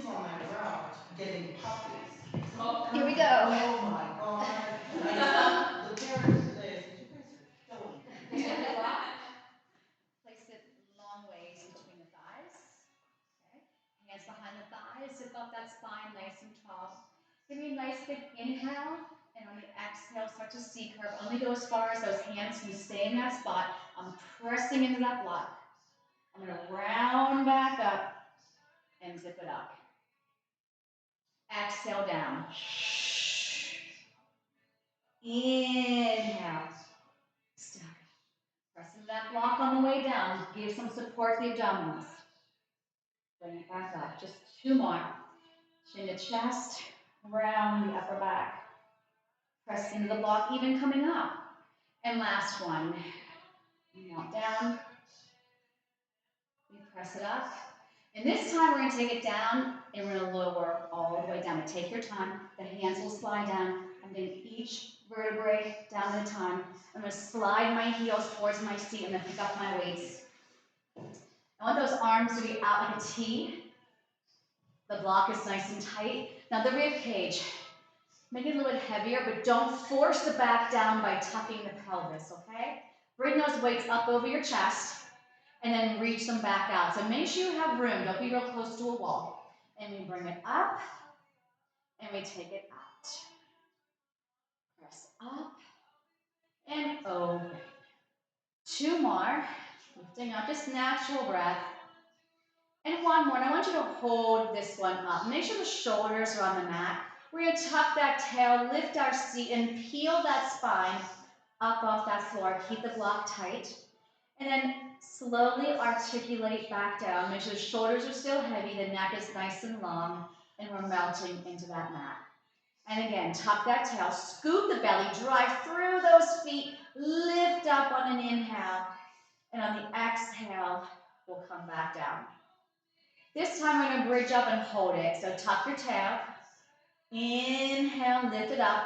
kids on my route getting puppies. Oh, Here we go. Oh my God. I tell the parents today, I said, you guys are killing me. Place the block. Place it long ways between the thighs. Okay. Hands behind the thighs. Zip up that spine nice and tall. Give me a nice big inhale. And on the exhale, start to C curve. Only go as far as those hands can stay in that spot. I'm pressing into that block. I'm going to round back up and zip it up. Exhale down. Inhale. Stuck. Press into that block on the way down. Give some support to the abdominals. Bring it back up. Just 2 more. Chin to chest. Round the upper back. Press into the block, even coming up. And last one. Melt down. We press it up. And this time we're going to take it down and we're going to lower all the way down. Take your time. The hands will slide down. I'm doing each vertebrae down at a time. I'm going to slide my heels towards my seat and then pick up my weights. I want those arms to be out like a T. The block is nice and tight. Now the rib cage. Make it a little bit heavier, but don't force the back down by tucking the pelvis, okay? Bring those weights up over your chest and then reach them back out. So make sure you have room. Don't be real close to a wall. And we bring it up and we take it out. Press up and over. 2 more. Lifting up, just natural breath. And 1 more. And I want you to hold this one up. Make sure the shoulders are on the mat. We're going to tuck that tail, lift our seat, and peel that spine up off that floor. Keep the block tight. And then slowly articulate back down. Make sure the shoulders are still heavy, the neck is nice and long, and we're melting into that mat. And again, tuck that tail, scoop the belly, drive through those feet, lift up on an inhale, and on the exhale, we'll come back down. This time we're going to bridge up and hold it. So tuck your tail. Inhale, lift it up.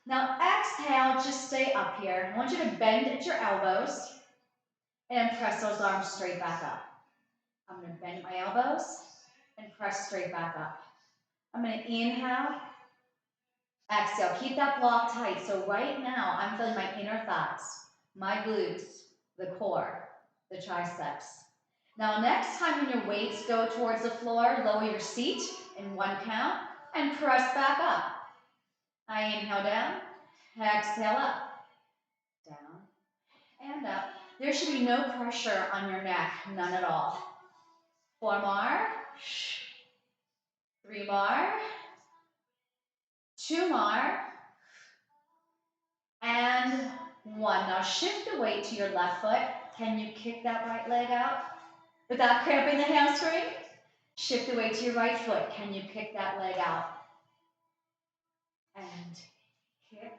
Now exhale, just stay up here. I want you to bend at your elbows and press those arms straight back up. I'm going to bend my elbows and press straight back up. I'm going to inhale, exhale. Keep that block tight. So right now, I'm feeling my inner thighs, my glutes, the core, the triceps. Now next time when your weights go towards the floor, lower your seat in 1 count. And press back up. I inhale down, exhale up, down, and up. There should be no pressure on your neck, none at all. 4 more, 3 more, 2 more, and 1. Now shift the weight to your left foot. Can you kick that right leg out without cramping the hamstring? Shift the weight to your right foot. Can you kick that leg out? And kick,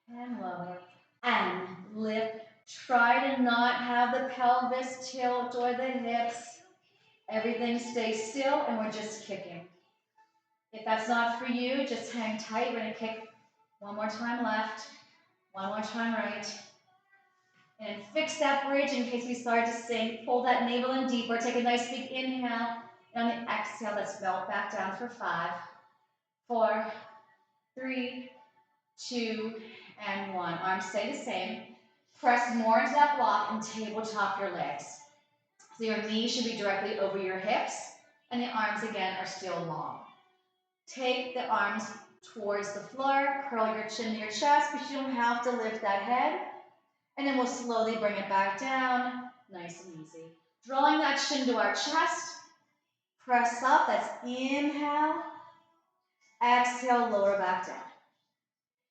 and lower, and lift. Try to not have the pelvis tilt or the hips. Everything stays still, and we're just kicking. If that's not for you, just hang tight. We're going to kick 1 more time left, 1 more time right. And fix that bridge in case we start to sink. Pull that navel in deeper. Take a nice big inhale. And on the exhale, let's melt back down for 5, 4, 3, 2, and 1. Arms stay the same. Press more into that block and tabletop your legs. So your knees should be directly over your hips, and the arms again are still long. Take the arms towards the floor, curl your chin to your chest, but you don't have to lift that head. And then we'll slowly bring it back down, nice and easy. Drawing that chin to our chest, press up, that's inhale, exhale, lower back down.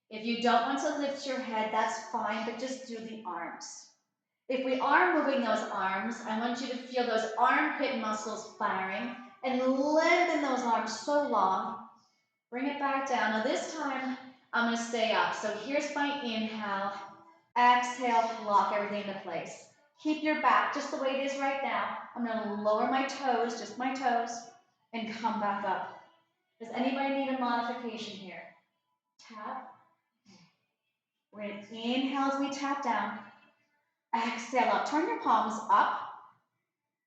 If you don't want to lift your head, that's fine, but just do the arms. If we are moving those arms, I want you to feel those armpit muscles firing and lengthen those arms so long. Bring it back down. Now this time, I'm going to stay up. So here's my inhale. Exhale, lock everything into place. Keep your back just the way it is right now. I'm going to lower my toes, just my toes, and come back up. Does anybody need a modification here? Tap. We're going to inhale as we tap down. Exhale up. Turn your palms up.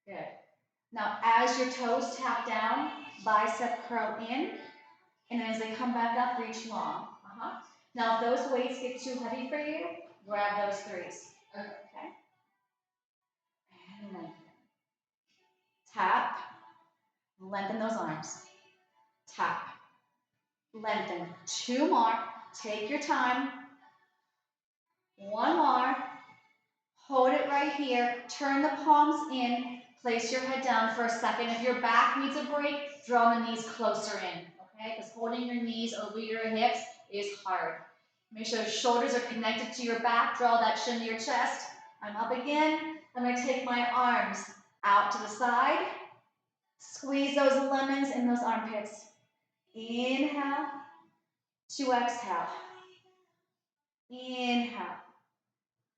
Good. Now, as your toes tap down, bicep curl in, and then as they come back up, reach long. Now, if those weights get too heavy for you, grab those threes. Okay? And lengthen. Tap, lengthen those arms. Tap, lengthen. 2 more. Take your time. 1 more. Hold it right here. Turn the palms in. Place your head down for a second. If your back needs a break, draw the knees closer in. Okay? Because holding your knees over your hips is hard. Make sure your shoulders are connected to your back. Draw that chin to your chest. I'm up again. I'm going to take my arms out to the side. Squeeze those lemons in those armpits. Inhale to exhale. Inhale.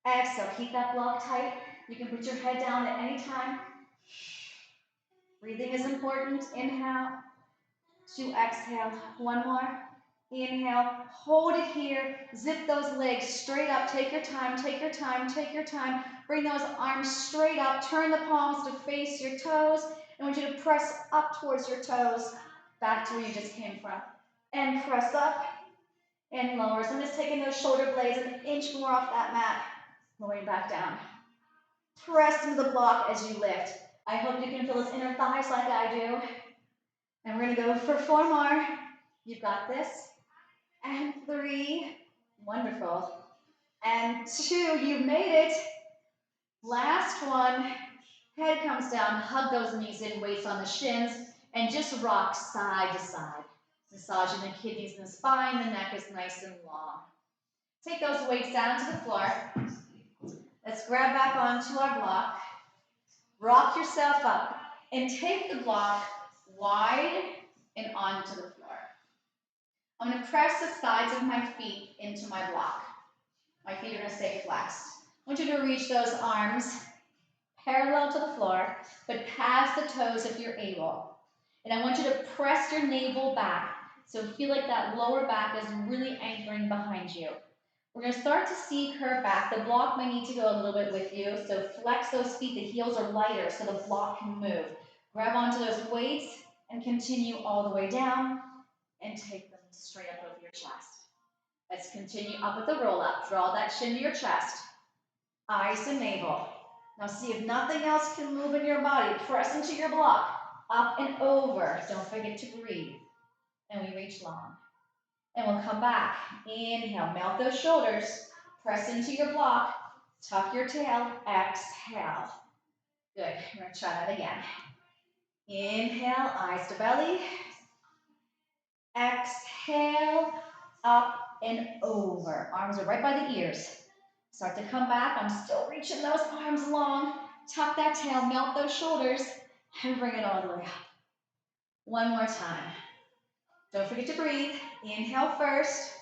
Exhale. Keep that block tight. You can put your head down at any time. Breathing is important. Inhale to exhale. 1 more. Inhale. Hold it here. Zip those legs straight up. Take your time. Take your time. Take your time. Bring those arms straight up. Turn the palms to face your toes. I want you to press up towards your toes. Back to where you just came from. And press up and lower. So I'm just taking those shoulder blades an inch more off that mat. Lowering back down. Press into the block as you lift. I hope you can feel those inner thighs like I do. And we're going to go for 4 more. You've got this. And 3. Wonderful. And 2. You've made it. Last one. Head comes down. Hug those knees in. Weights on the shins. And just rock side to side. Massaging the kidneys and the spine. The neck is nice and long. Take those weights down to the floor. Let's grab back onto our block. Rock yourself up. And take the block wide and onto the floor. I'm going to press the sides of my feet into my block. My feet are going to stay flexed. I want you to reach those arms parallel to the floor, but past the toes if you're able. And I want you to press your navel back. So feel like that lower back is really anchoring behind you. We're going to start to see curve back. The block may need to go a little bit with you. So flex those feet. The heels are lighter so the block can move. Grab onto those weights and continue all the way down and take them straight up over your chest. Let's continue up with the roll up. Draw that chin to your chest. Eyes to navel. Now see if nothing else can move in your body. Press into your block. Up and over. Don't forget to breathe. And we reach long. And we'll come back. Inhale. Melt those shoulders. Press into your block. Tuck your tail. Exhale. Good. We're going to try that again. Inhale. Eyes to belly. Exhale. Up and over. Arms are right by the ears. Start to come back. I'm still reaching those arms long. Tuck that tail. Melt those shoulders. And bring it all the way up. 1 more time. Don't forget to breathe. Inhale first.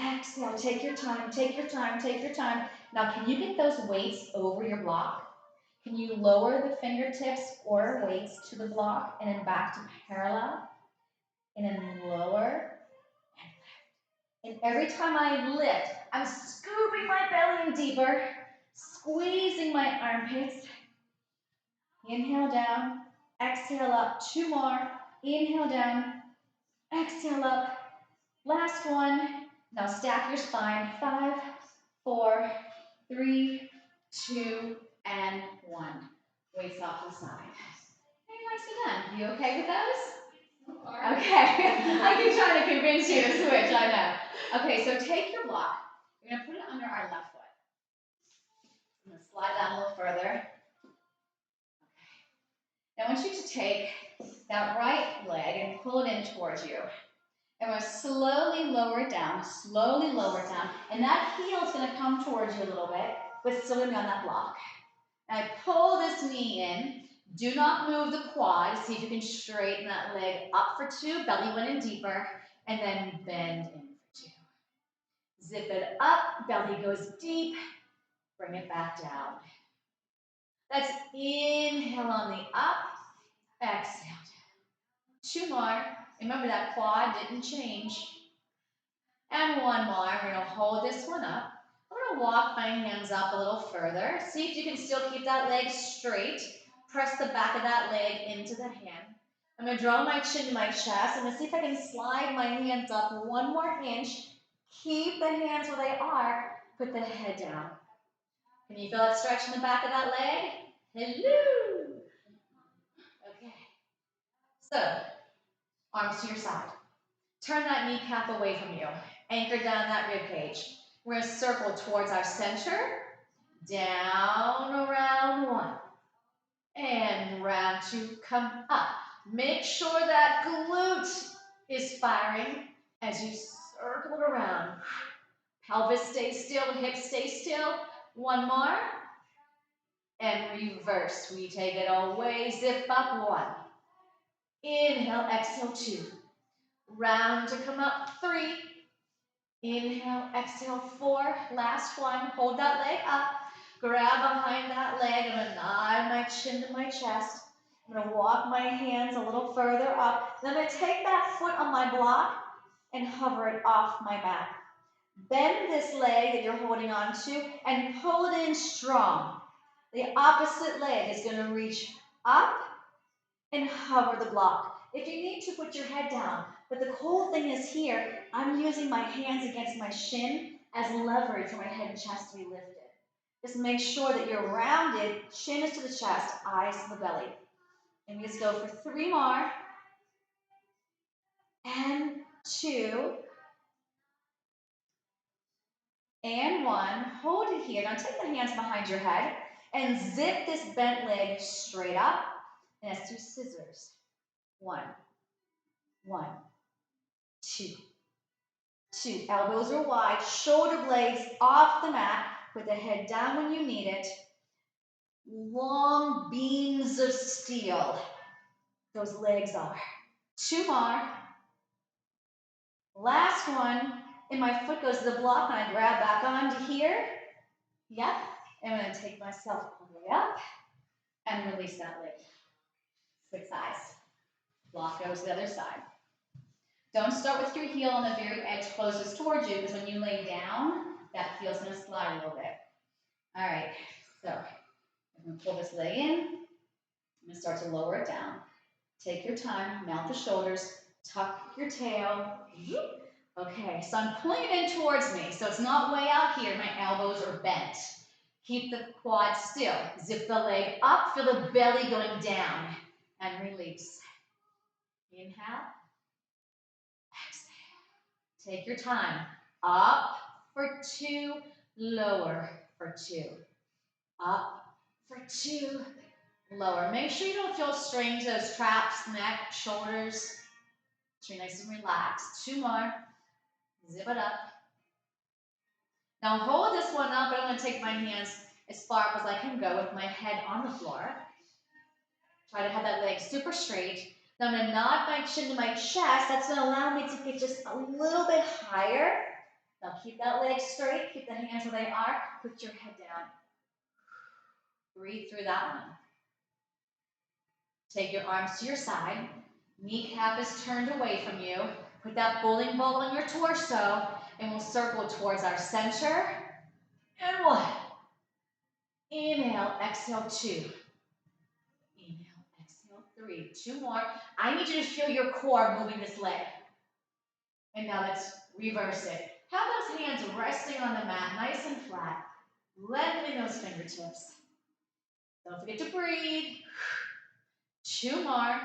Exhale. Take your time. Take your time. Take your time. Now, can you get those weights over your block? Can you lower the fingertips or weights to the block and then back to parallel? And then lower and lift. And every time I lift, I'm scooping my belly in deeper, squeezing my armpits. Inhale down. Exhale up. 2 more. Inhale down. Exhale up. Last one. Now stack your spine. 5, 4, 3, 2, and 1. Weights off to the side. Very nicely done. You okay with those? Okay. I keep trying to convince you to switch, I know. Okay, so take your block. We're going to put it under our left foot. I'm going to slide down a little further. Now I want you to take that right leg and pull it in towards you. And we're going to slowly lower it down, and that heel is going to come towards you a little bit, but still going to be on that block. And I pull this knee in. Do not move the quad. See if you can straighten that leg up for 2, belly went in deeper, and then bend in for 2. Zip it up, belly goes deep, bring it back down. Let's inhale on the up, exhale down. 2 more. Remember that quad didn't change. And 1 more. We're going to hold this one up. I'm going to walk my hands up a little further. See if you can still keep that leg straight. Press the back of that leg into the hand. I'm going to draw my chin to my chest. I'm going to see if I can slide my hands up one more inch. Keep the hands where they are. Put the head down. Can you feel that stretch in the back of that leg? Hello. Okay. So, arms to your side. Turn that kneecap away from you. Anchor down that rib cage. We're going to circle towards our center. Down around 1. And round 2, come up. Make sure that glute is firing as you circle it around. Pelvis stays still, hips stay still. 1 more. And reverse. We take it away, zip up 1. Inhale, exhale 2. Round to come up 3. Inhale, exhale 4. Last 1. Hold that leg up. Grab behind that leg. I'm going to nod my chin to my chest. I'm going to walk my hands a little further up. Then I'm going to take that foot on my block and hover it off my mat. Bend this leg that you're holding on to and pull it in strong. The opposite leg is going to reach up and hover the block. If you need to, put your head down. But the cool thing is here, I'm using my hands against my shin as leverage for my head and chest to be lifted. Just make sure that you're rounded, chin is to the chest, eyes to the belly. And we just go for 3 more. And 2. And 1. Hold it here. Now take the hands behind your head and zip this bent leg straight up. And that's 2 scissors. 1, 1, 2, 2. Elbows are wide, shoulder blades off the mat. Put the head down when you need it. Long beams of steel. Those legs are. 2 more. Last 1. And my foot goes to the block and I grab back onto here. Yep. And I'm going to take myself all the way up and release that leg. Switch sides. Block goes to the other side. Don't start with your heel on the very edge closest towards you because when you lay down, that heel's going to slide a little bit. All right, so I'm going to pull this leg in. I'm going to start to lower it down. Take your time, mount the shoulders, tuck your tail. Okay, so I'm pulling it in towards me, so it's not way out here. My elbows are bent. Keep the quad still. Zip the leg up, feel the belly going down, and release. Inhale. Exhale. Take your time. Up for 2, lower for 2. Up for 2, lower. Make sure you don't feel strained to those traps, neck, shoulders. Stay nice and relaxed. 2 more. Zip it up. Now hold this one up, but I'm going to take my hands as far up as I can go with my head on the floor. Try to have that leg super straight. Now I'm going to nod my chin to my chest. That's going to allow me to get just a little bit higher. Now keep that leg straight. Keep the hands where they are. Put your head down. Breathe through that one. Take your arms to your side. Kneecap is turned away from you. Put that bowling ball on your torso, and we'll circle towards our center. And 1. Inhale, exhale 2. Inhale, exhale 3. 2 more. I need you to feel your core moving this leg. And now let's reverse it. Have those hands resting on the mat, nice and flat. Lengthening those fingertips. Don't forget to breathe. 2 more.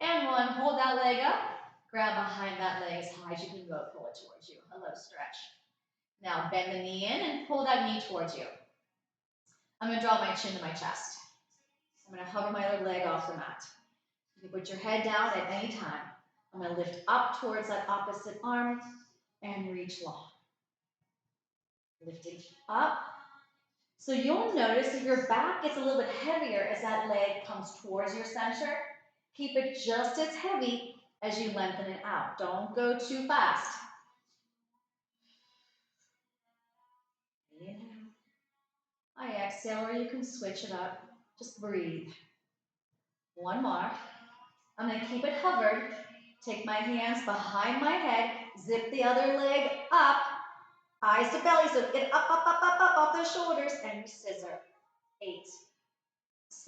And 1. Hold that leg up. Grab behind that leg as high as you can go. Pull it towards you. A low stretch. Now bend the knee in and pull that knee towards you. I'm going to draw my chin to my chest. I'm going to hover my other leg off the mat. You can put your head down at any time. I'm going to lift up towards that opposite arm and reach long. Lifting up. So you'll notice that your back gets a little bit heavier as that leg comes towards your center. Keep it just as heavy as you lengthen it out. Don't go too fast. Inhale. I exhale, or you can switch it up. Just breathe. 1 more. I'm going to keep it hovered. Take my hands behind my head. Zip the other leg up. Eyes to belly. So get up, up, up, up, up off the shoulders. And scissor. 8.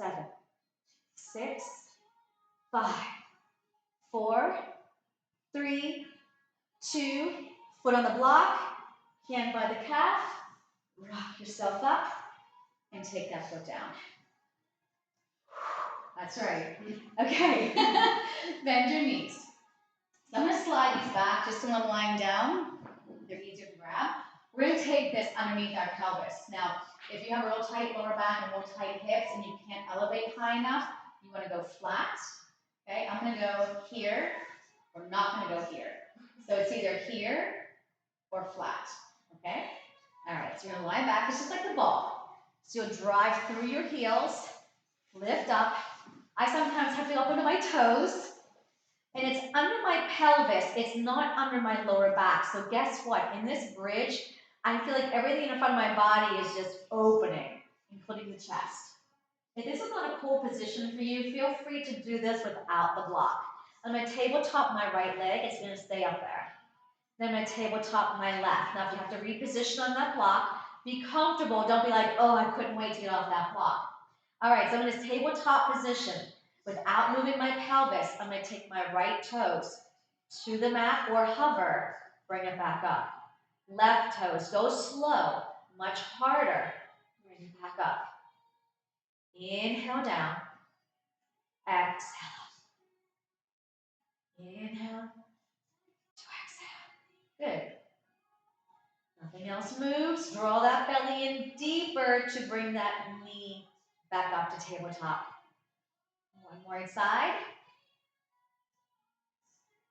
7, 6, 5, 4, 3, 2, foot on the block, hand by the calf, rock yourself up, and take that foot down. That's right. Okay, bend your knees. So I'm going to slide these back just so I'm lying down. They're easier to grab. We're going to take this underneath our pelvis. Now, if you have a real tight lower back and real tight hips and you can't elevate high enough, you want to go flat. Okay, I'm going to go here. We're not going to go here. So it's either here or flat. Okay? All right, so you're going to lie back. It's just like the ball. So you'll drive through your heels, lift up. I sometimes have to go up into my toes. And it's under my pelvis, it's not under my lower back. So guess what? In this bridge, I feel like everything in front of my body is just opening, including the chest. If this is not a cool position for you, feel free to do this without the block. On my tabletop, my right leg, it's going to stay up there. Then my tabletop, my left. Now if you have to reposition on that block, be comfortable. Don't be like, oh, I couldn't wait to get off that block. All right, so I'm in this tabletop position. Without moving my pelvis, I'm going to take my right toes to the mat or hover, bring it back up. Left toes, go slow, much harder, bring it back up. Inhale down, exhale. Inhale to exhale. Good. Nothing else moves. Draw that belly in deeper to bring that knee back up to tabletop. One more side.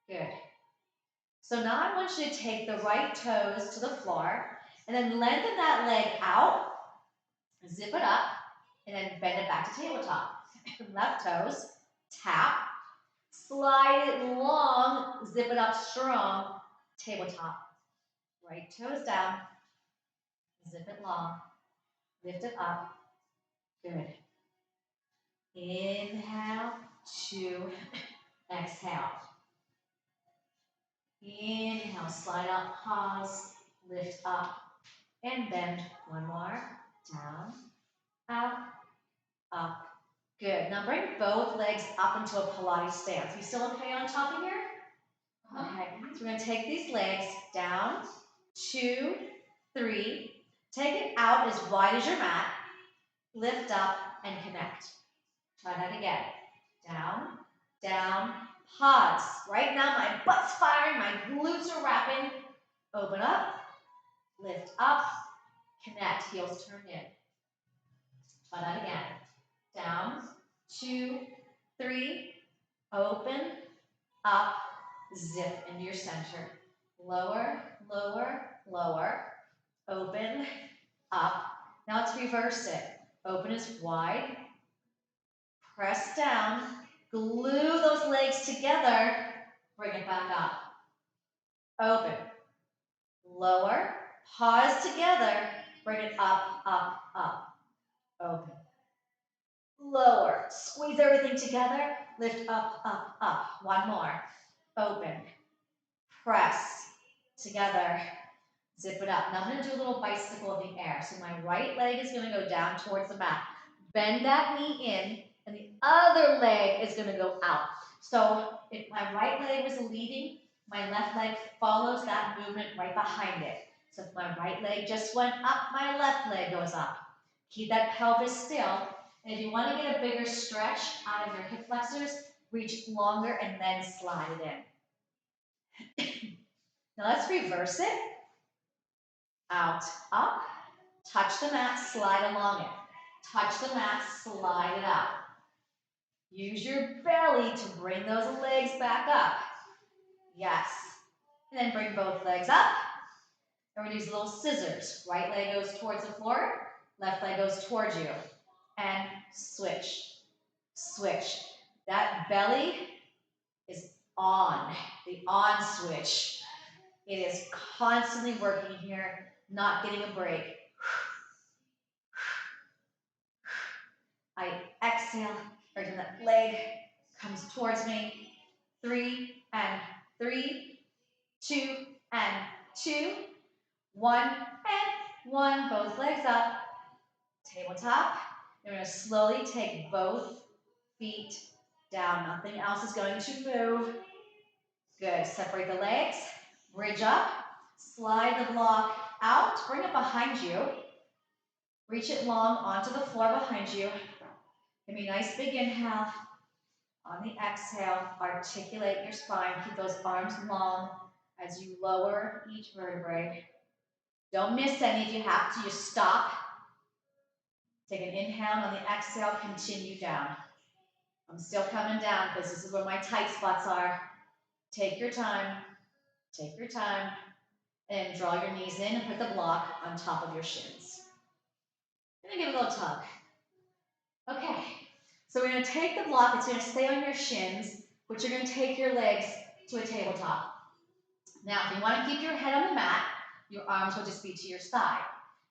Good. So now I want you to take the right toes to the floor and then lengthen that leg out, zip it up, and then bend it back to tabletop. Left toes, tap, slide it long, zip it up strong, tabletop. Right toes down, zip it long, lift it up. Good. Inhale, 2, exhale. Inhale, slide out, pause, lift up, and bend. One more. Down, out, up. Good. Now bring both legs up into a Pilates stance. You still okay on top of here? Okay. So we're going to take these legs down, 2, 3. Take it out as wide as your mat. Lift up and connect. Try that again. Down, down, pause. Right now my butt's firing, my glutes are wrapping. Open up, lift up, connect, heels turn in. Try that again. Down, 2, 3, open, up, zip into your center. Lower, lower, lower, open, up. Now let's reverse it. Open is wide, press down, glue those legs together, bring it back up. Open, lower, pause together, bring it up, up, up. Open, lower, squeeze everything together, lift up, up, up. One more. Open, press, together, zip it up. Now I'm going to do a little bicycle in the air. So my right leg is going to go down towards the mat. Bend that knee in, and the other leg is going to go out. So if my right leg was leading, my left leg follows that movement right behind it. So if my right leg just went up, my left leg goes up. Keep that pelvis still. And if you want to get a bigger stretch out of your hip flexors, reach longer and then slide it in. Now let's reverse it. Out, up, touch the mat, slide along it. Touch the mat, slide it out. Use your belly to bring those legs back up. Yes. And then bring both legs up. And we're going to use little scissors. Right leg goes towards the floor, left leg goes towards you. And switch, switch. That belly is on, the on switch. It is constantly working here, not getting a break. I exhale, every time that leg comes towards me. 3 and 3, 2 and 2, 1 and 1. Both legs up. Tabletop. You're going to slowly take both feet down. Nothing else is going to move. Good. Separate the legs. Bridge up. Slide the block out. Bring it behind you. Reach it long onto the floor behind you. Give me a nice big inhale. On the exhale, articulate your spine. Keep those arms long as you lower each vertebrae. Don't miss any. If you have to, just stop. Take an inhale. On the exhale, continue down. I'm still coming down because this is where my tight spots are. Take your time. Take your time. And draw your knees in and put the block on top of your shins. And then give it a little tug. Okay. So we're going to take the block. It's going to stay on your shins, but you're going to take your legs to a tabletop. Now, if you want to keep your head on the mat, your arms will just be to your side.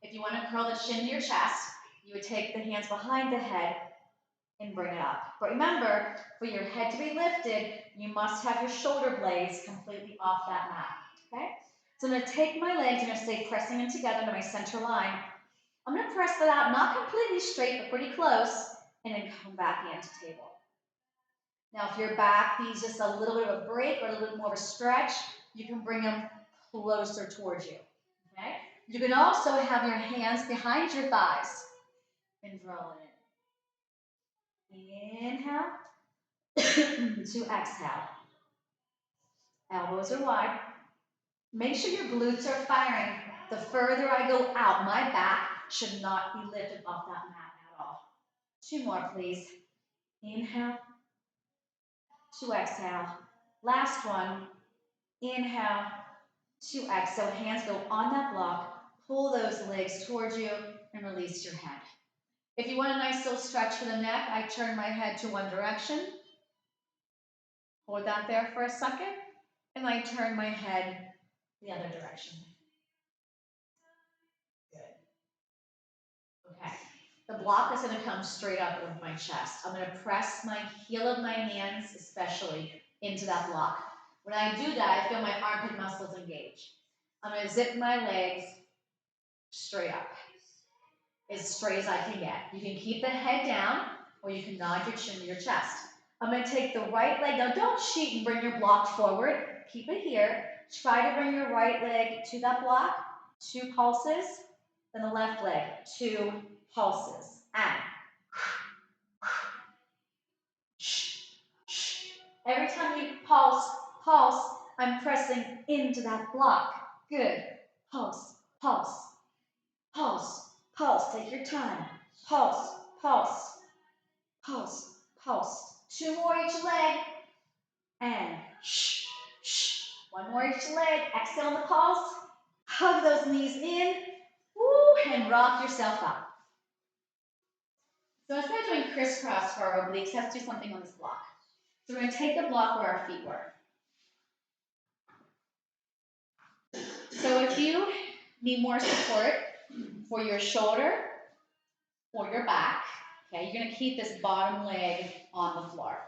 If you want to curl the shin to your chest, you would take the hands behind the head and bring it up. But remember, for your head to be lifted, you must have your shoulder blades completely off that mat. Okay? So I'm going to take my legs, I'm going to stay pressing them together to my center line. I'm going to press that out, not completely straight, but pretty close, and then come back into table. Now, if your back needs just a little bit of a break or a little bit more of a stretch, you can bring them closer towards you. Okay? You can also have your hands behind your thighs and draw it in. Inhale to exhale. Elbows are wide. Make sure your glutes are firing. The further I go out, my back should not be lifted off that mat at all. 2 more, please. Inhale to exhale. Last one. Inhale to exhale. Hands go on that block. Pull those legs towards you and release your head. If you want a nice little stretch for the neck, I turn my head to one direction. Hold that there for a second. And I turn my head the other direction. Good. Okay. The block is going to come straight up over my chest. I'm going to press my heel of my hands, especially, into that block. When I do that, I feel my armpit muscles engage. I'm going to zip my legs straight up, as straight as I can get. You can keep the head down, or you can nod your chin to your chest. I'm going to take the right leg. Now, don't cheat and bring your block forward. Keep it here. Try to bring your right leg to that block. 2 pulses. Then the left leg. 2 pulses. And every time you pulse, I'm pressing into that block. Good. Pulse, pulse, pulse, pulse. Take your time. Pulse, pulse, pulse, pulse. 2 more each leg. And 1 more each leg. Exhale the pulse. Hug those knees in. Woo, and rock yourself up. So instead of doing crisscross for our obliques, let's do something on this block. So we're going to take the block where our feet were. So if you need more support for your shoulder or your back, okay, you're going to keep this bottom leg on the floor,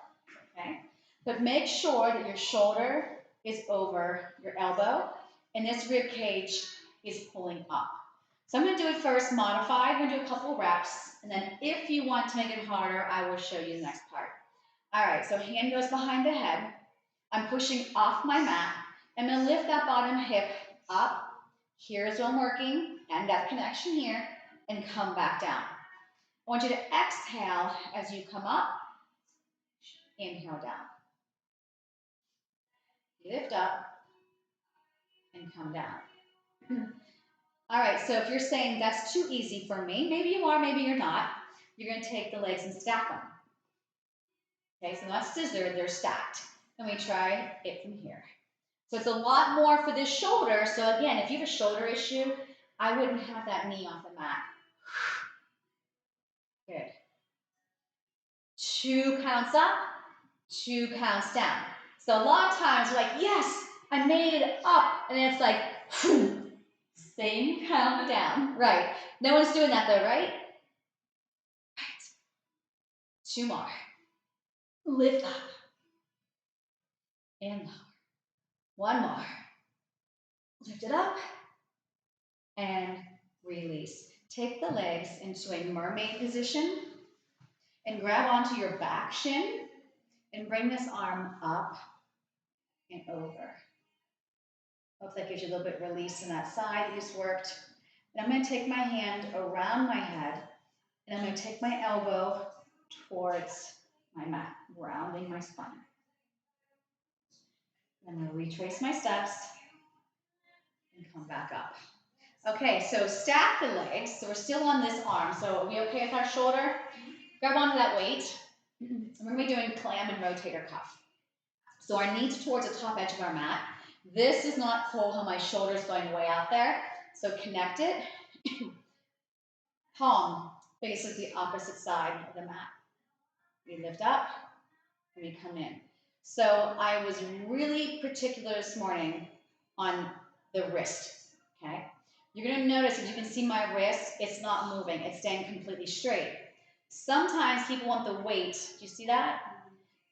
okay? But make sure that your shoulder is over your elbow and this rib cage is pulling up. So I'm going to do it first modified. I'm going to do a couple reps, and then if you want to make it harder, I will show you the next part. All right, so hand goes behind the head. I'm pushing off my mat. I'm going to lift that bottom hip up. Here's where I'm working, and that connection here, and come back down. I want you to exhale as you come up. Inhale down. Lift up and come down. All right, so if you're saying that's too easy for me, maybe you are, maybe you're not, you're going to take the legs and stack them. Okay, so not scissor, they're stacked. And we try it from here. So it's a lot more for this shoulder. So again, if you have a shoulder issue, I wouldn't have that knee off the mat. Good. 2 counts up, 2 counts down. So a lot of times we're like, yes, I made it up. And then it's like, whew, same count down. Right. No one's doing that though, right? Right. 2 more. Lift up. And lower. 1 more. Lift it up. And release. Take the legs into a mermaid position and grab onto your back shin and bring this arm up and over. Hope that gives you a little bit of release in that side that just worked. And I'm going to take my hand around my head and I'm going to take my elbow towards my mat, rounding my spine. I'm going to retrace my steps and come back up. Okay, so stack the legs. So we're still on this arm. So are we okay with our shoulder? Grab onto that weight. And we're going to be doing clam and rotator cuff. So our knees towards the top edge of our mat. This does not pull how my shoulder's going way out there. So connect it. Palm faces the opposite side of the mat. We lift up and we come in. So I was really particular this morning on the wrist, okay? You're gonna notice, as you can see my wrist, it's not moving, it's staying completely straight. Sometimes people want the weight, do you see that?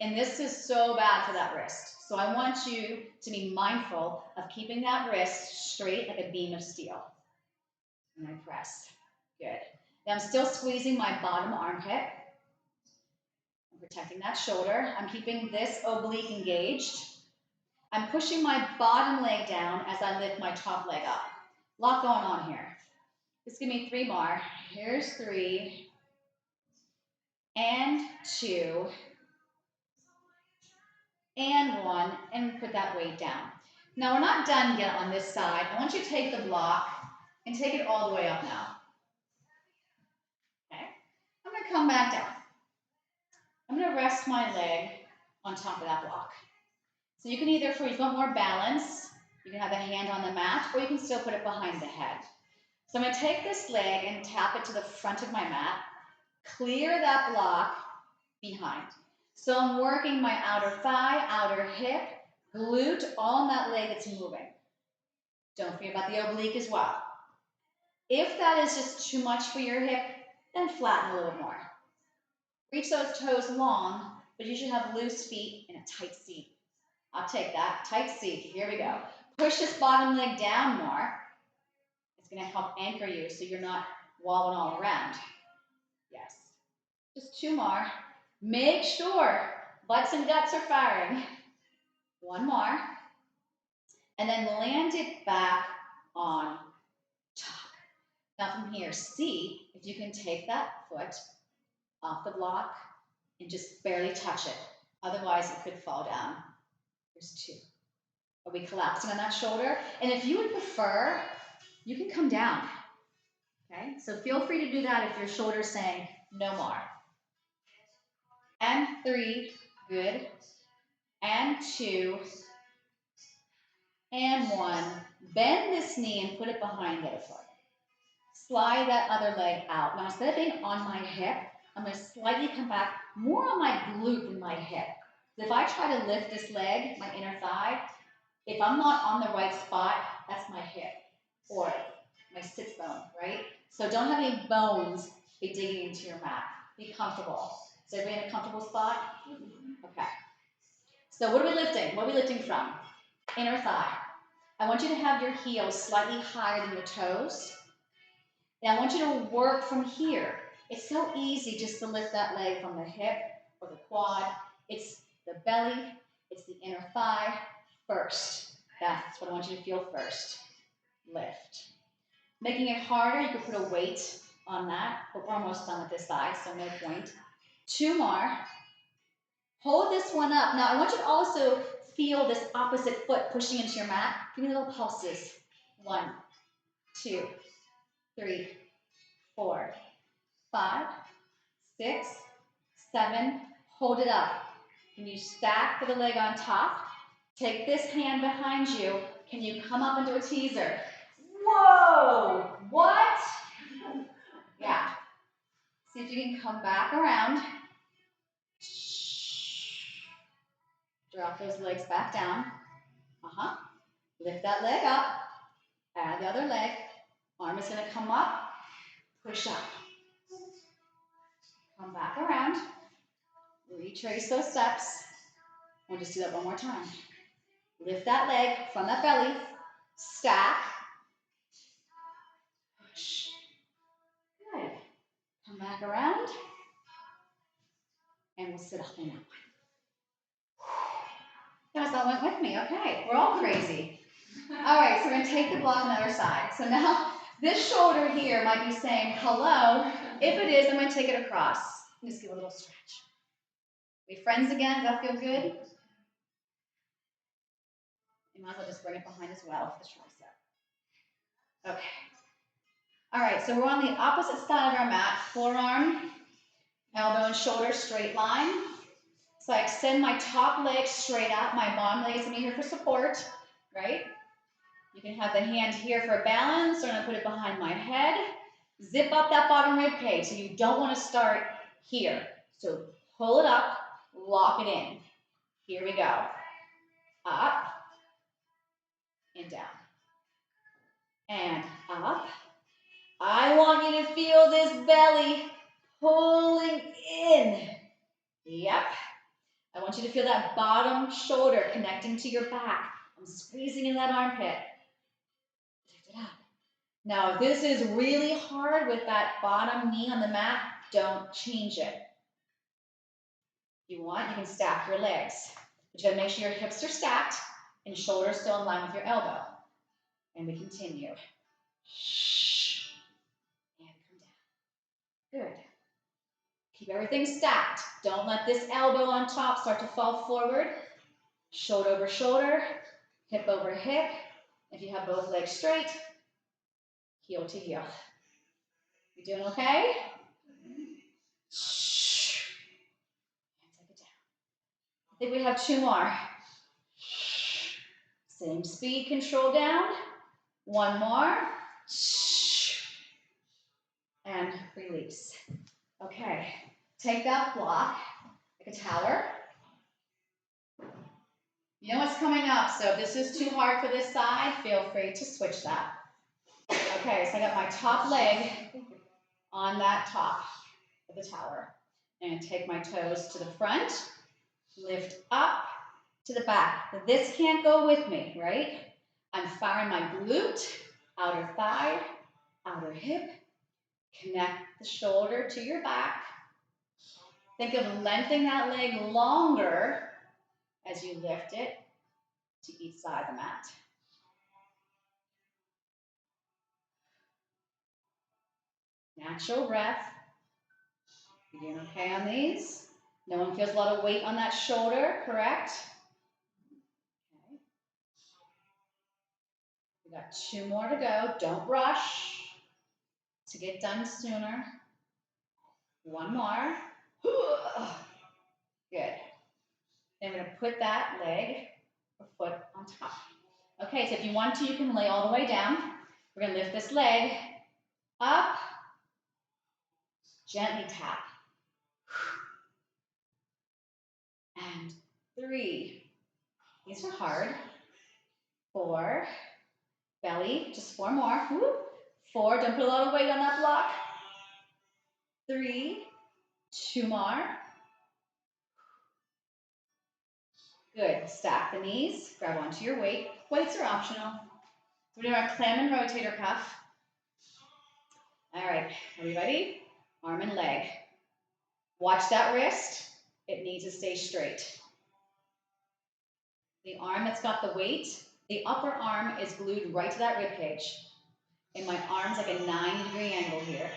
And this is so bad for that wrist. So I want you to be mindful of keeping that wrist straight like a beam of steel. And I press, good. Now I'm still squeezing my bottom armpit. I'm protecting that shoulder. I'm keeping this oblique engaged. I'm pushing my bottom leg down as I lift my top leg up. A lot going on here. Just give me 3 more. Here's 3, and 2, and 1, and put that weight down. Now we're not done yet on this side. I want you to take the block and take it all the way up now. Okay? I'm going to come back down. I'm going to rest my leg on top of that block. So you can either, if you want more balance, you can have the hand on the mat, or you can still put it behind the head. So I'm going to take this leg and tap it to the front of my mat, clear that block behind. So I'm working my outer thigh, outer hip, glute, all in that leg that's moving. Don't forget about the oblique as well. If that is just too much for your hip, then flatten a little more. Reach those toes long, but you should have loose feet and a tight seat. I'll take that, tight seat, here we go. Push this bottom leg down more. It's gonna help anchor you so you're not wobbling all around. Yes, just 2 more. Make sure butts and guts are firing. 1 more. And then land it back on top. Now from here, see if you can take that foot off the block and just barely touch it. Otherwise, it could fall down. There's 2. Are we collapsing on that shoulder? And if you would prefer, you can come down. Okay, so feel free to do that if your shoulder's saying no more. And 3, good. And 2, and 1. Bend this knee and put it behind the other foot. Slide that other leg out. Now instead of being on my hip, I'm going to slightly come back more on my glute than my hip. So if I try to lift this leg, my inner thigh, if I'm not on the right spot, that's my hip or my sits bone, right? So don't have any bones be digging into your mat. Be comfortable. Is everybody in a comfortable spot? Okay. So what are we lifting? What are we lifting from? Inner thigh. I want you to have your heels slightly higher than your toes. And I want you to work from here. It's so easy just to lift that leg from the hip or the quad. It's the belly, it's the inner thigh first. That's what I want you to feel first. Lift. Making it harder, you could put a weight on that, but we're almost done with this side, so no point. 2 more. Hold this one up. Now, I want you to also feel this opposite foot pushing into your mat. Give me little pulses. 1, 2, 3, 4, 5, 6, 7. Hold it up. Can you stack the leg on top? Take this hand behind you. Can you come up into a teaser? Whoa! What? Yeah. See if you can come back around. Drop those legs back down. Lift that leg up. Add the other leg. Arm is going to come up. Push up. Come back around. Retrace those steps. We'll just do that one more time. Lift that leg from that belly. Stack. Push. back around. And we'll sit up on that one. You guys all went with me. Okay, we're all crazy. All right, so we're going to take the block on the other side. So now this shoulder here might be saying hello. If it is, I'm going to take it across. Just give a little stretch. We friends again? Does that feel good? You might as well just bring it behind as well for the tricep. Okay. All right, so we're on the opposite side of our mat. Forearm, elbow and shoulder, straight line. So I extend my top leg straight out. My bottom leg is going to be here for support, right? You can have the hand here for balance, or I'm going to put it behind my head. Zip up that bottom rib cage, so you don't want to start here. So pull it up, lock it in. Here we go. Up and down. And up. I want you to feel this belly pulling in. Yep. I want you to feel that bottom shoulder connecting to your back. I'm squeezing in that armpit. Lift it up. Now, if this is really hard with that bottom knee on the mat, don't change it. If you want, you can stack your legs. But you gotta make sure your hips are stacked and shoulders still in line with your elbow. And we continue. Shh. And come down. Good. Keep everything stacked. Don't let this elbow on top start to fall forward. Shoulder over shoulder, hip over hip. If you have both legs straight, heel to heel. You doing okay? Shh. And take it down. I think we have 2 more. Same speed, control down. 1 more. Shh. And release. Okay. Take that block like a tower. You know what's coming up, so if this is too hard for this side, feel free to switch that. Okay, so I got my top leg on that top of the tower. And take my toes to the front, lift up to the back. This can't go with me, right? I'm firing my glute, outer thigh, outer hip. Connect the shoulder to your back. Think of lengthening that leg longer as you lift it to each side of the mat. Natural breath. You doing okay on these? No one feels a lot of weight on that shoulder, correct? Okay. We got 2 more to go. Don't rush to get done sooner. 1 more. Good. Then we're going to put that leg or foot on top. Okay, so if you want to, you can lay all the way down. We're going to lift this leg up. Gently tap. And 3. These are hard. 4. Belly, just 4 more. 4, don't put a lot of weight on that block. 3, 2 more. Good. Stack the knees. Grab onto your weight. Weights are optional. So we're doing our clam and rotator cuff. All right. Are we ready? Arm and leg. Watch that wrist. It needs to stay straight. The arm that's got the weight, the upper arm is glued right to that rib cage. And my arm's like a 90-degree angle here.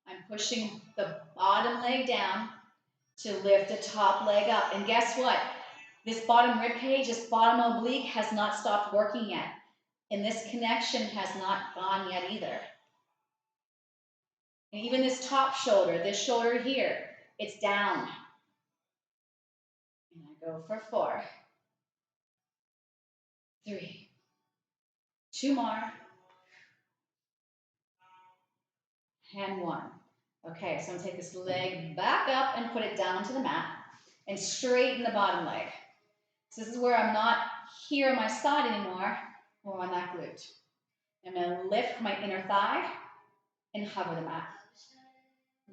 I'm pushing the bottom leg down to lift the top leg up. And guess what? This bottom rib cage, this bottom oblique has not stopped working yet. And this connection has not gone yet either. And even this top shoulder, this shoulder here, it's down. And I go for 4. 3. 2 more. And 1. Okay, so I'm going to take this leg back up and put it down onto the mat and straighten the bottom leg. So this is where I'm not here on my side anymore, or on that glute. I'm going to lift my inner thigh and hover the mat.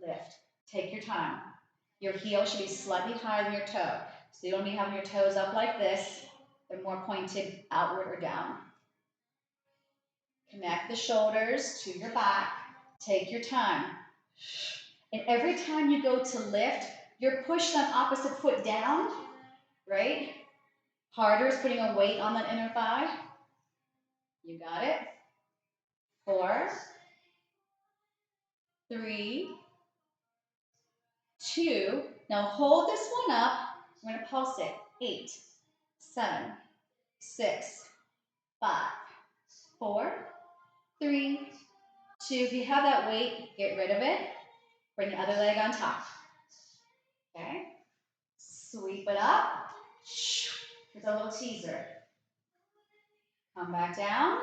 Lift. Take your time. Your heel should be slightly higher than your toe. So you don't be having your toes up like this. They're more pointed outward or down. Connect the shoulders to your back. Take your time. And every time you go to lift, you're pushing that opposite foot down, right? Harder is putting a weight on that inner thigh. You got it. 4, 3, 2. Now hold this one up. We're going to pulse it. 8, 7, 6, 5, 4, 3, 2. If you have that weight, get rid of it. Bring the other leg on top. Okay. Sweep it up. Here's a little teaser. Come back down.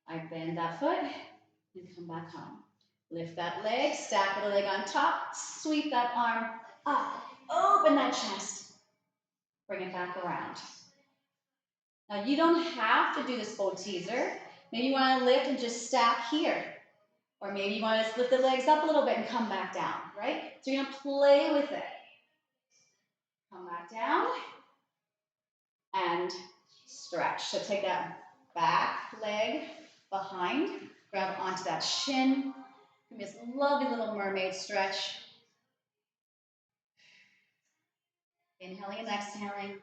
I bend that foot and come back home. Lift that leg, stack the leg on top, sweep that arm up, open that chest, bring it back around. Now you don't have to do this full teaser. Maybe you want to lift and just stack here. Or maybe you want to just lift the legs up a little bit and come back down, right? So you're going to play with it. Come back down and stretch. So take that back leg behind, grab onto that shin. Give me this lovely little mermaid stretch. Inhaling and exhaling.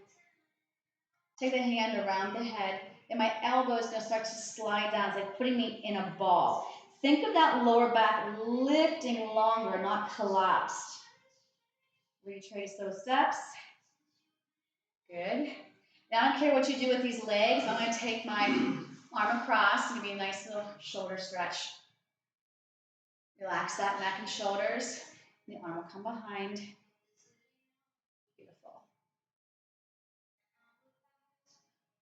Take the hand around the head, and my elbow is going to start to slide down. It's like putting me in a ball. Think of that lower back lifting longer, not collapsed. Retrace those steps. Good. Now I don't care what you do with these legs. I'm going to take my arm across and give you a nice little shoulder stretch. Relax that neck and shoulders. The arm will come behind. Beautiful.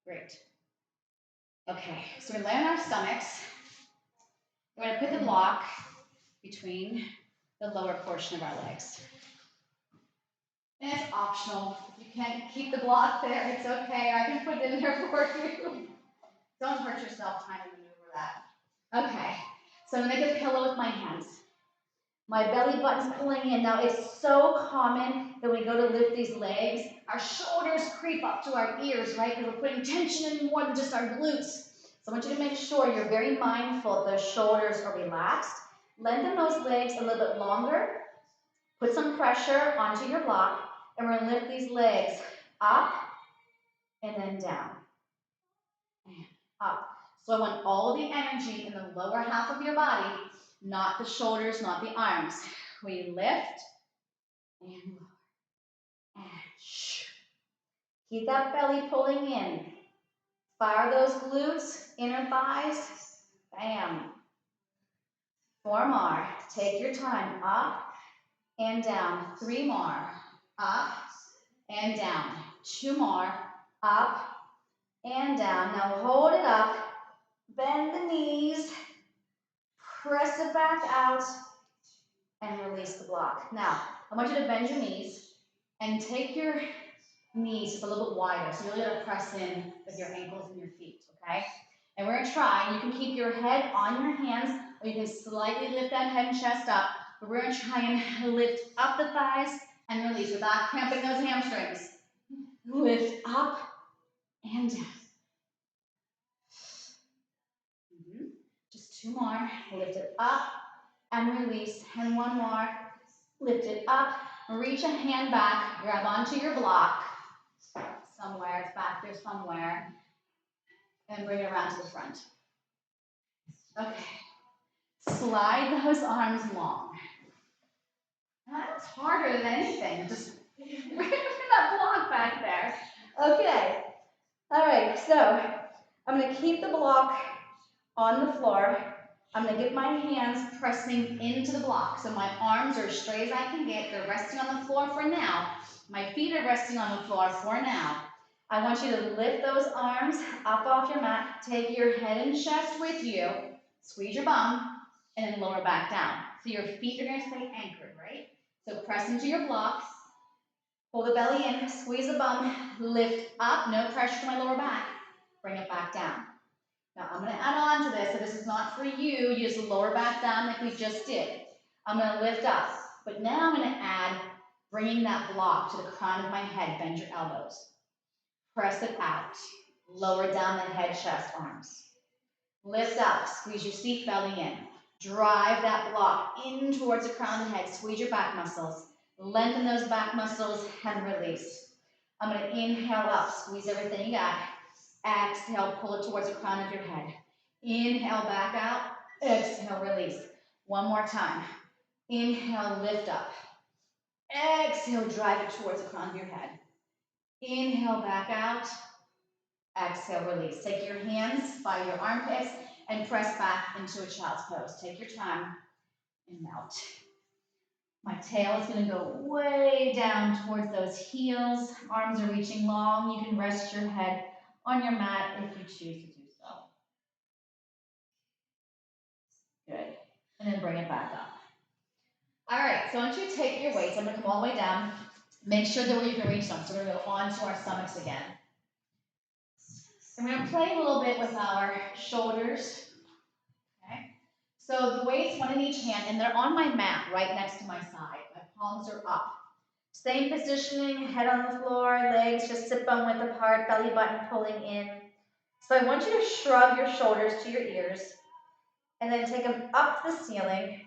Great. Okay, so we lay on our stomachs. We're going to put the block between the lower portion of our legs. And it's optional. If you can't keep the block there, it's okay. I can put it in there for you. Don't hurt yourself trying to maneuver that. Okay, so I'm going to make a pillow with my hands. My belly button's pulling in. Now, it's so common that when we go to lift these legs, our shoulders creep up to our ears, right? Because we're putting tension in more than just our glutes. So I want you to make sure you're very mindful that those shoulders are relaxed. Lengthen those legs a little bit longer. Put some pressure onto your block, and we're going to lift these legs up and then down and up. So I want all the energy in the lower half of your body, not the shoulders, not the arms. We lift and lower and shh. Keep that belly pulling in. Fire those glutes, inner thighs. Bam. 4 more. Take your time. Up and down. 3 more. Up and down. 2 more. Up and down. Now hold it up. Bend the knees. Press it back out. And release the block. Now, I want you to bend your knees and take your knees just a little bit wider. So you're really going to press in with your ankles and your feet, okay? And we're going to try. You can keep your head on your hands, or you can slightly lift that head and chest up. But we're going to try and lift up the thighs and release without cramping those hamstrings. Lift up and down. Just 2 more. Lift it up and release. And 1 more. Lift it up. Reach a hand back. Grab onto your block. Somewhere. It's back there somewhere. And bring it around to the front. Okay. Slide those arms long. That's harder than anything. Just bring that block back there. Okay. All right. So I'm going to keep the block on the floor. I'm going to get my hands pressing into the block. So my arms are as straight as I can get. They're resting on the floor for now. My feet are resting on the floor for now. I want you to lift those arms up off your mat. Take your head and chest with you. Squeeze your bum. And then lower back down. So your feet are going to stay anchored, right? So press into your blocks. Pull the belly in. Squeeze the bum. Lift up. No pressure to my lower back. Bring it back down. Now, I'm going to add on to this, so this is not for you. You just lower back down like we just did. I'm going to lift up. But now I'm going to add bringing that block to the crown of my head. Bend your elbows. Press it out. Lower down the head, chest, arms. Lift up. Squeeze your seat belly in. Drive that block in towards the crown of the head. Squeeze your back muscles. Lengthen those back muscles and release. I'm going to inhale up. Squeeze everything you got. Exhale, pull it towards the crown of your head. Inhale, back out. Exhale, release. One more time. Inhale, lift up. Exhale, drive it towards the crown of your head. Inhale, back out. Exhale, release. Take your hands by your armpits and press back into a child's pose. Take your time and melt. My tail is going to go way down towards those heels. Arms are reaching long. You can rest your head on your mat if you choose to do so. Good. And then bring it back up. All right, so once you take your weights, I'm going to come all the way down. Make sure that you can reach them. So we're going to go onto our stomachs again. And we're going to play a little bit with our shoulders. Okay. So the weights, one in each hand, and they're on my mat right next to my side. My palms are up. Same positioning, head on the floor, legs just hip bone width apart, belly button pulling in. So I want you to shrug your shoulders to your ears, and then take them up the ceiling,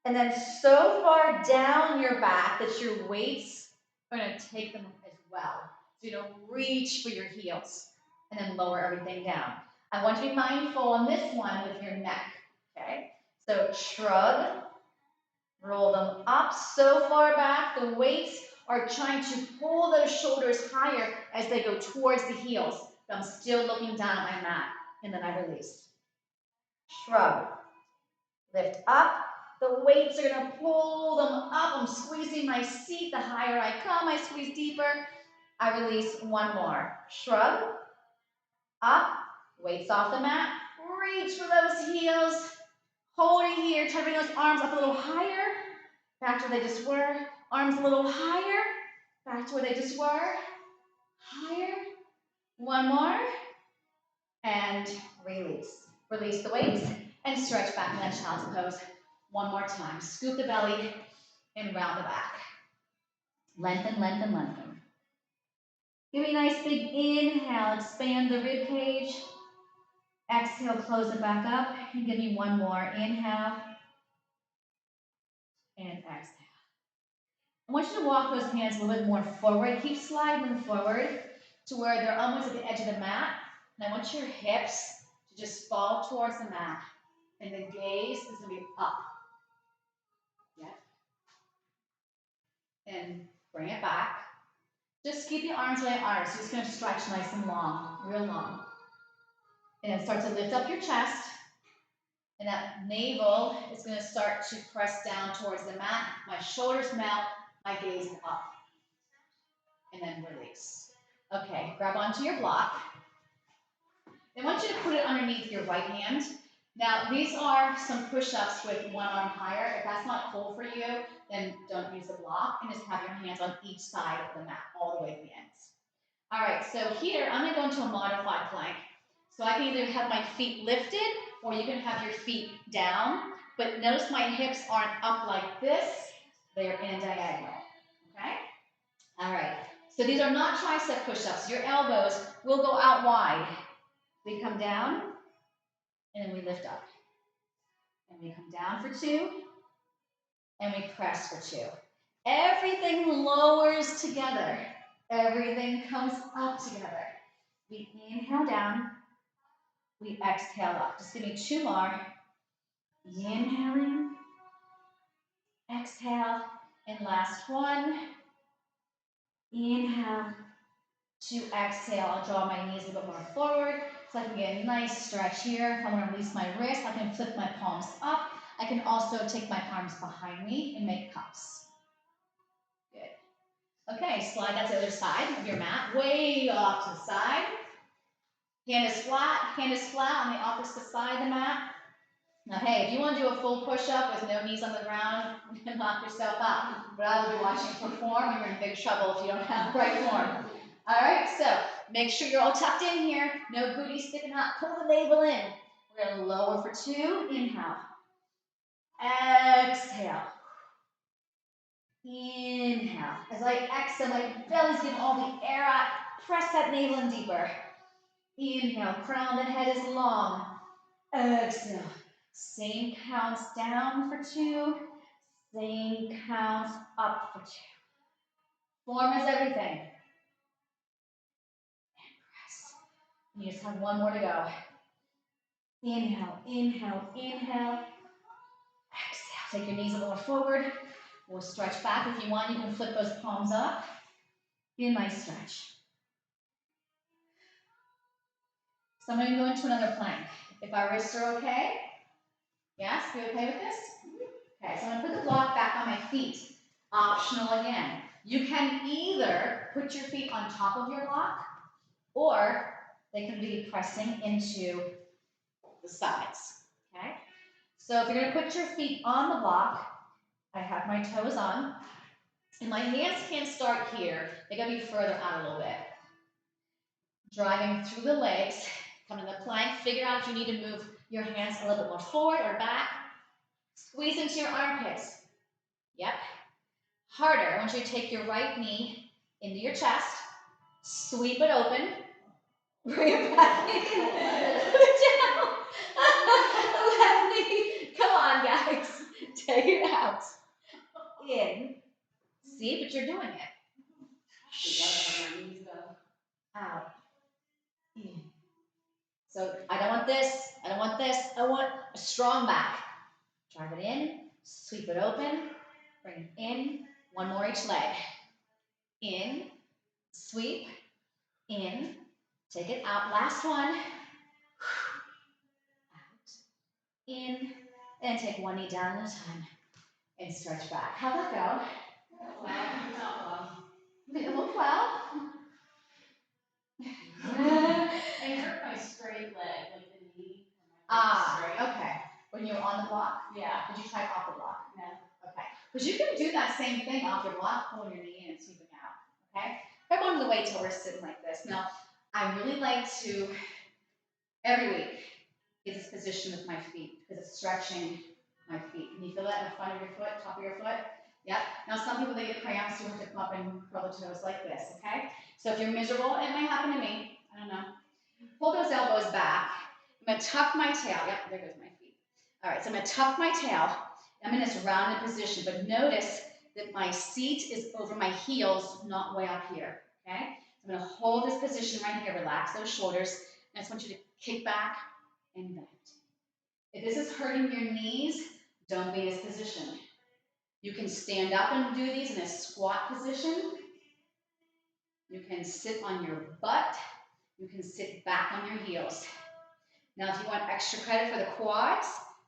and then so far down your back that your weights are going to take them as well. So you don't reach for your heels, and then lower everything down. I want you to be mindful on this one with your neck, okay? So shrug, roll them up so far back, the weights are trying to pull those shoulders higher as they go towards the heels. But I'm still looking down at my mat, and then I release. Shrug, lift up. The weights are going to pull them up. I'm squeezing my seat. The higher I come, I squeeze deeper. I release. One more. Shrug, up, weights off the mat. Reach for those heels. Hold it here. Try to bring those arms up a little higher. Back to where they just were. Arms a little higher. Back to where they just were. Higher. One more. And release. Release the weights and stretch back in that child's pose. One more time. Scoop the belly and round the back. Lengthen, lengthen, lengthen. Give me a nice big inhale. Expand the rib cage. Exhale, close it back up. And give me one more. Inhale. And exhale. I want you to walk those hands a little bit more forward. Keep sliding them forward to where they're almost at the edge of the mat. And I want your hips to just fall towards the mat. And the gaze is going to be up. Yeah. And bring it back. Just keep the arms wide arms. You're just going to stretch nice and long, real long. And then start to lift up your chest. And that navel is going to start to press down towards the mat. My shoulders melt, my gaze is up. And then release. Okay, grab onto your block. I want you to put it underneath your right hand. Now, these are some push-ups with one arm higher. If that's not cool for you, then don't use the block and just have your hands on each side of the mat, all the way to the ends. All right, so here, I'm going to go into a modified plank. So I can either have my feet lifted, or you can have your feet down. But notice my hips aren't up like this. They're in a diagonal, okay? All right, so these are not tricep push-ups. Your elbows will go out wide. We come down, and then we lift up. And we come down for 2, and we press for 2. Everything lowers together. Everything comes up together. We inhale down. We exhale up. Just give me 2 more. Inhaling. Exhale. And last one. Inhale. To exhale. I'll draw my knees a bit more forward so I can get a nice stretch here. If I want to release my wrist, I can flip my palms up. I can also take my arms behind me and make cups. Good. Okay, slide that to the other side of your mat, way off to the side. Hand is flat on the opposite side of the mat. Now, hey, if you want to do a full push-up with no knees on the ground, you can knock yourself out. But I will be watching you perform, and you're in big trouble if you don't have the right form. All right, so make sure you're all tucked in here. No booty sticking out. Pull the navel in. We're going to lower for 2. Inhale. Exhale. Inhale. As I exhale, my belly's getting all the air out. Press that navel in deeper. Inhale, crown the head is long. Exhale. Same counts down for 2. Same counts up for 2. Form is everything. And press. You just have one more to go. Inhale, inhale, inhale. Exhale. Take your knees a little forward. We'll stretch back. If you want, you can flip those palms up. Be a nice stretch. So I'm going to go into another plank. If our wrists are okay, yes, you okay with this? Okay, so I'm going to put the block back on my feet. Optional again. You can either put your feet on top of your block, or they can be pressing into the sides. Okay? So if you're going to put your feet on the block, I have my toes on, and my hands can't start here. They got to be further out a little bit. Driving through the legs, come to the plank. Figure out if you need to move your hands a little bit more forward or back. Squeeze into your armpits. Yep. Harder. I want you to take your right knee into your chest. Sweep it open. Bring it back in. Down. Left knee. Come on, guys. Take it out. In. See, but you're doing it. Out. In. So I don't want this. I don't want this. I want a strong back. Drive it in. Sweep it open. Bring it in. One more each leg. In. Sweep. In. Take it out. Last one. Out. In. And take one knee down at a time. And stretch back. How'd that go? It went well. I hurt my straight leg, like the knee. Okay. When you were on the block? Yeah. Did you try off the block? No. Okay. Because you can do that same thing off your block, pulling your knee in and sweeping out. Okay? Grab onto the weight till we're sitting like this. Now, I really like to, every week, get this position with my feet because it's stretching my feet. Can you feel that in the front of your foot, top of your foot? Yep. Now, some people, they get cramps, you have to come up and curl the toes like this, okay? So if you're miserable, it might happen to me. I don't know. Pull those elbows back. I'm going to tuck my tail. Yep, there goes my feet. All right, so I'm going to tuck my tail. I'm in this rounded position, but notice that my seat is over my heels, not way up here, okay? So I'm going to hold this position right here. Relax those shoulders. And I just want you to kick back and bend. If this is hurting your knees, don't be in this position. You can stand up and do these in a squat position. You can sit on your butt. You can sit back on your heels. Now, if you want extra credit for the quads,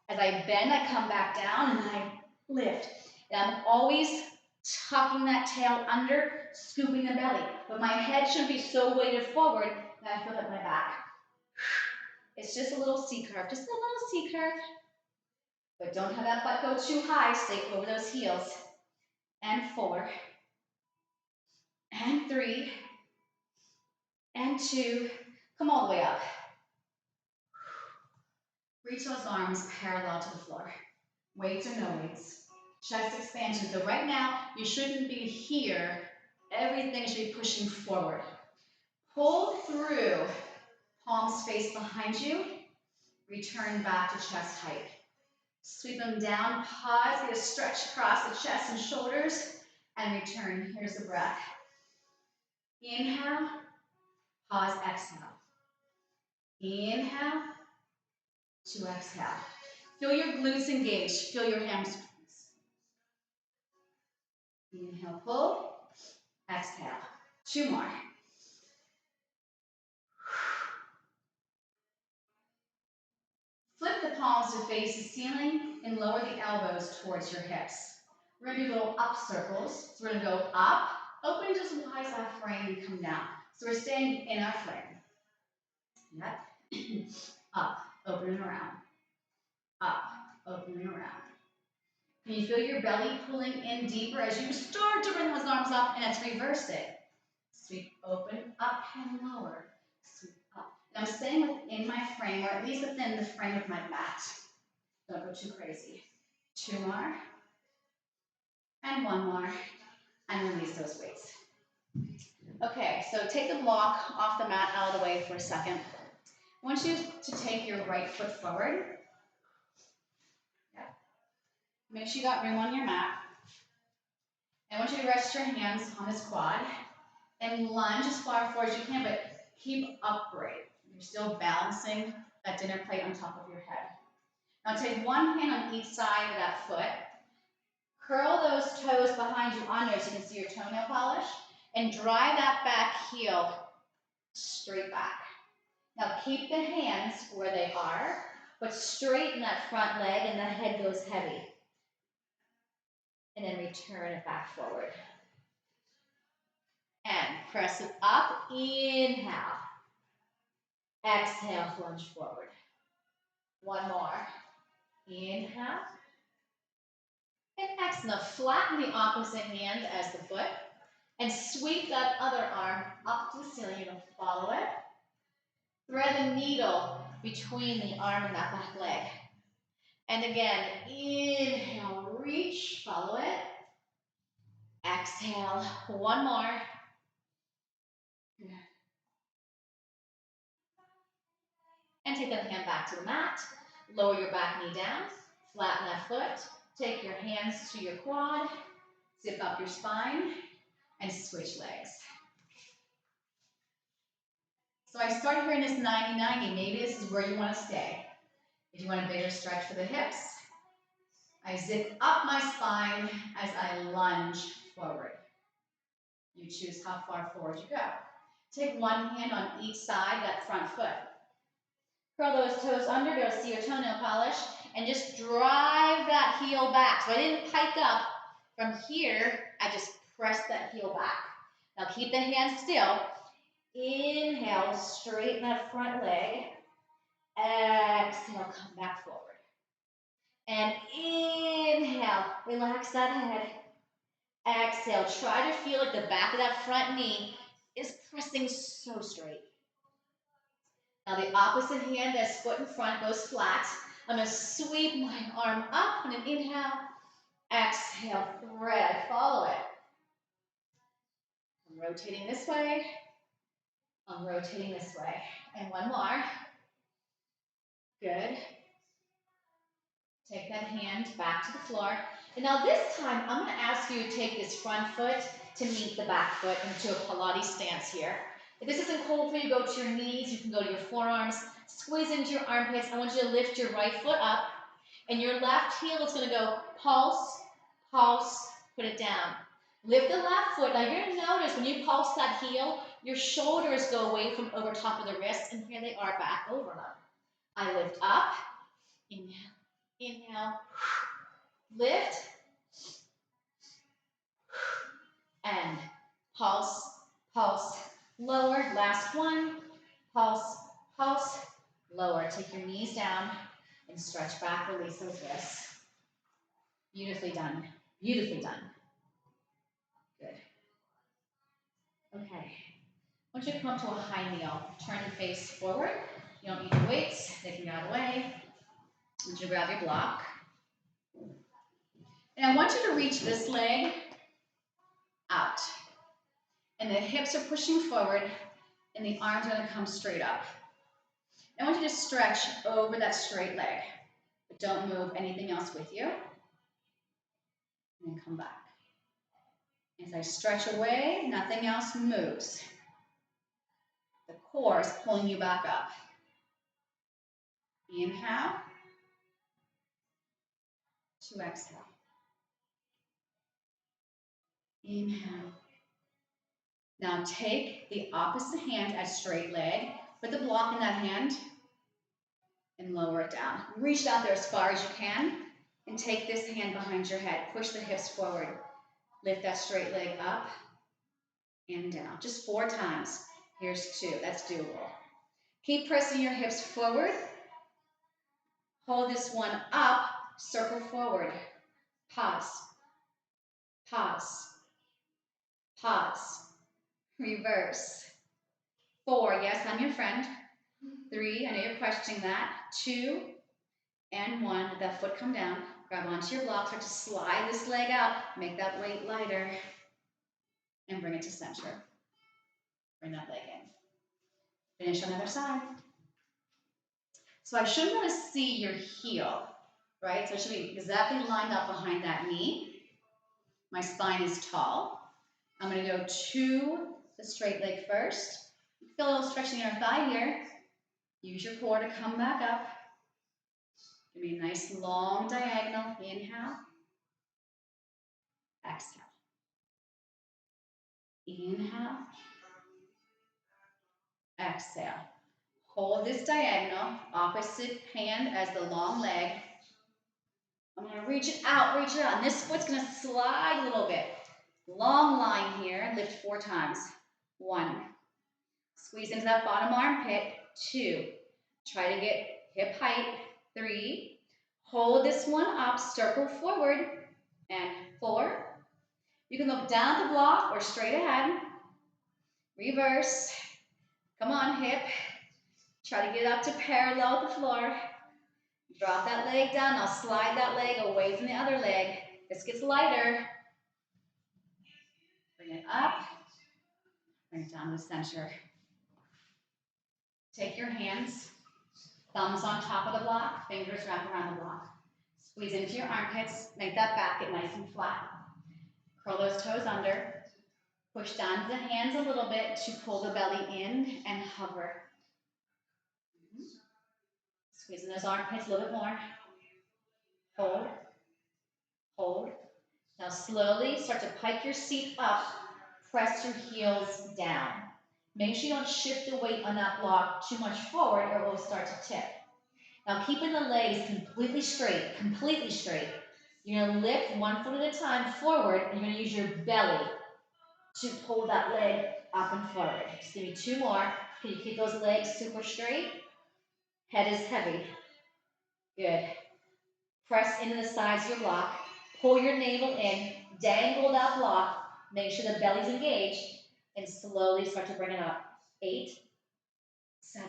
as I bend, I come back down and I lift. And I'm always tucking that tail under, scooping the belly. But my head shouldn't be so weighted forward that I feel like my back. It's just a little C curve, just a little C curve. But don't have that butt go too high. Stay over those heels. And 4. And 3. And 2. Come all the way up. Reach those arms parallel to the floor. Weights or no weights. Chest expansion. So right now, you shouldn't be here. Everything should be pushing forward. Pull through. Palms face behind you. Return back to chest height. Sweep them down. Pause. Get a stretch across the chest and shoulders. And return. Here's the breath. Inhale. Pause. Exhale. Inhale. To exhale. Feel your glutes engaged. Feel your hamstrings. Inhale, pull. Exhale. 2 more. Flip the palms to face the ceiling and lower the elbows towards your hips. We're going to do little up circles. So we're going to go up, open just as wide as our frame and come down. So we're staying in our frame. Yep. Up, open and around. Up, open and around. Can you feel your belly pulling in deeper as you start to bring those arms up, and it's reverse it. Sweep open, up and lower. Sweep up. And I'm staying within my frame, or at least within the frame of my mat. Don't go too crazy. 2 more. And 1 more. And release those weights. Okay, so take the block off the mat out of the way for a second. I want you to take your right foot forward. Make sure you got room on your mat. I want you to rest your hands on this quad and lunge as far forward as you can, but keep upright. You're still balancing that dinner plate on top of your head. Now take one hand on each side of that foot. Curl those toes behind you under so you can see your toenail polish, and drive that back heel straight back. Now keep the hands where they are, but straighten that front leg and the head goes heavy. And then return it back forward. And press it up, inhale. Exhale, lunge forward. One more. Inhale. And exhale. Flatten the opposite hand as the foot. And sweep that other arm up to the ceiling. You're going to follow it. Thread the needle between the arm and that back leg. And again, inhale, reach, follow it. Exhale, one more. Good. And take that hand back to the mat. Lower your back knee down. Flatten that foot. Take your hands to your quad. Zip up your spine. And switch legs. So I started here in this 90-90. Maybe this is where you want to stay. If you want a bigger stretch for the hips, I zip up my spine as I lunge forward. You choose how far forward you go. Take one hand on each side, that front foot. Curl those toes under, be able to see your toenail polish, and just drive that heel back. So I didn't pike up. From here, I just press that heel back. Now keep the hands still. Inhale, straighten that front leg. Exhale, come back forward. And inhale, relax that head. Exhale, try to feel like the back of that front knee is pressing so straight. Now the opposite hand, as foot in front, goes flat. I'm going to sweep my arm up on an inhale. Exhale, thread, follow it. I'm rotating this way. I'm rotating this way. And one more. Good. Take that hand back to the floor. And now this time, I'm going to ask you to take this front foot to meet the back foot into a Pilates stance here. If this isn't cold for you, go to your knees. You can go to your forearms. Squeeze into your armpits. I want you to lift your right foot up. And your left heel is going to go pulse, pulse, put it down. Lift the left foot. Now you're going to notice when you pulse that heel, your shoulders go away from over top of the wrists. And here they are back over them. I lift up. Inhale. Inhale, lift, and pulse, pulse, lower. Last one, pulse, pulse, lower. Take your knees down and stretch back, release those wrists. Beautifully done, beautifully done. Good. Okay, I want you to come to a high kneel. Turn the face forward. You don't need your weights, they can get out of the way. I want you to grab your block. And I want you to reach this leg out. And the hips are pushing forward, and the arms are going to come straight up. I want you to stretch over that straight leg, but don't move anything else with you. And then come back. As I stretch away, nothing else moves. The core is pulling you back up. Inhale. To exhale. Inhale. Now take the opposite hand as straight leg, put the block in that hand, and lower it down. Reach out there as far as you can, and take this hand behind your head. Push the hips forward. Lift that straight leg up and down. Just 4 times. Here's 2. That's doable. Keep pressing your hips forward. Hold this one up. Circle forward. Pause. Pause. Pause. Reverse. 4. Yes, I'm your friend. 3. I know you're questioning that. 2 and 1. Let that foot come down. Grab onto your block. Start to slide this leg out. Make that weight lighter. And bring it to center. Bring that leg in. Finish on the other side. So I should want to see your heel. right? So it should be exactly lined up behind that knee. My spine is tall. I'm going to go to the straight leg first. Feel a little stretch in your thigh here. Use your core to come back up. Give me a nice long diagonal. Inhale. Exhale. Inhale. Exhale. Hold this diagonal, opposite hand as the long leg. I'm going to reach it out, and this foot's going to slide a little bit. Long line here, lift 4 times. 1. Squeeze into that bottom armpit. 2. Try to get hip height. 3. Hold this one up, circle forward. And 4. You can look down the block or straight ahead. Reverse. Come on, hip. Try to get up to parallel with the floor. Drop that leg down. Now slide that leg away from the other leg. This gets lighter. Bring it up. Bring it down to the center. Take your hands, thumbs on top of the block, fingers wrap around the block. Squeeze into your armpits. Make that back get nice and flat. Curl those toes under. Push down the hands a little bit to pull the belly in and hover. Squeeze in those armpits a little bit more. Hold. Hold. Now slowly start to pike your seat up. Press your heels down. Make sure you don't shift the weight on that block too much forward or it will start to tip. Now keeping the legs completely straight. You're going to lift 1 foot at a time forward and you're going to use your belly to pull that leg up and forward. Just give me 2 more. Can you keep those legs super straight? Head is heavy. Good. Press into the sides of your block. Pull your navel in. Dangle that block. Make sure the belly's engaged. And slowly start to bring it up. 8, 7,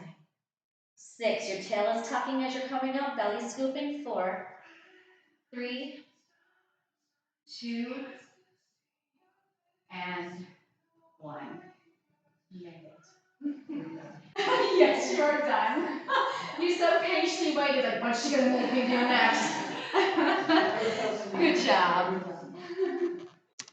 6. Your tail is tucking as you're coming up. Belly scooping. 4, 3, 2, and 1. You made it. Yes, you're done. You so patiently waited, like, what's she gonna make me do next? Good job.